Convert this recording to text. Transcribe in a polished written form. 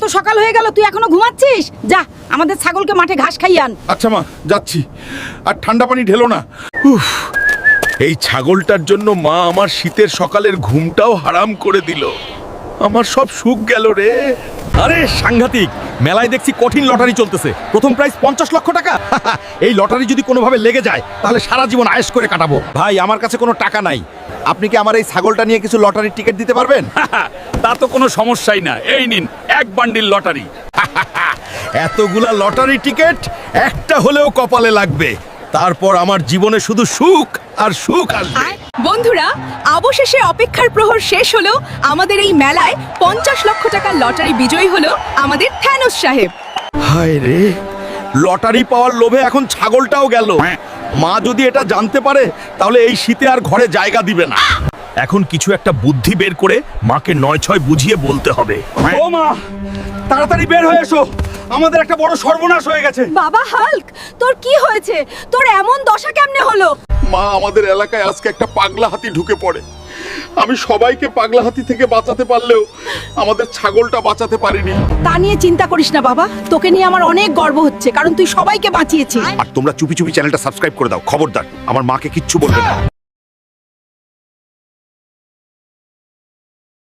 এত সকাল হয়ে গেল, তুই এখনো ঘুমাচ্ছিস? যা আমাদের ছাগলকে মাঠে ঘাস খাইয়ে আন। আচ্ছা মা, যাচ্ছি। আর ঠান্ডা পানি ঢেলো না। উফ, এই ছাগলটার জন্য মা আমার শীতের সকালের ঘুমটাও হারাম করে দিল। আমার সব সুখ গেল রে। আরে সাংঘাতিক, মেলায় দেখছি কঠিন লটারি চলতেছে। প্রথম প্রাইজ 50 লক্ষ টাকা। এই লটারি যদি কোনোভাবে লেগে যায় তাহলে সারা জীবন আয়েশ করে কাটাবো। ভাই, আমার কাছে কোনো টাকা নাই, আপনি কি আমার এই ছাগলটা নিয়ে কিছু লটারির টিকিট দিতে পারবেন? তা তো কোনো সমস্যাই না, এই নিন এক বান্ডিল লটারি। এতগুলা লটারি টিকিট একটা হলেও কপালে লাগবে, তারপর আমার জীবনে শুধু সুখ আর সুখ আসবে। বন্ধুরা, অবশেষে অপেক্ষার প্রহর শেষ হলো। আমাদের এই মেলায় 50 লক্ষ টাকার লটারি বিজয়ী হলো আমাদের থ্যানোস সাহেব। হায় রে, লটারি পাওয়ার লোভে এখন ছাগলটাও গেল। মা যদি এটা জানতে পারে তাহলে এই শীতে আর ঘরে জায়গা দিবে না। এখন কিছু একটা বুদ্ধি বের করে মাকে 9-6 বুঝিয়ে বলতে হবে। ও মা, তাড়াতাড়ি বের হয়ে এসো, আমাদের একটা বড় সর্বনাশ হয়ে গেছে। বাবা হাল্ক, তোর কি হয়েছে? তোর এমন দশা কেমনে হলো? মা, আমাদের এলাকায় আজকে একটা পাগলা হাতি ঢুকে পড়ে। আমি সবাইকে পাগলা হাতি থেকে বাঁচাতে পারলেও আমাদের ছাগলটা বাঁচাতে পারিনি। তা নিয়ে চিন্তা করিস না বাবা, তোকে নিয়ে আমার অনেক গর্ব হচ্ছে, কারণ তুই সবাইকে বাঁচিয়েছিস। আর তোমরা চুপি চুপি চ্যানেলটা সাবস্ক্রাইব করে দাও, খবরদার আমার মাকে কিচ্ছু বলবে না।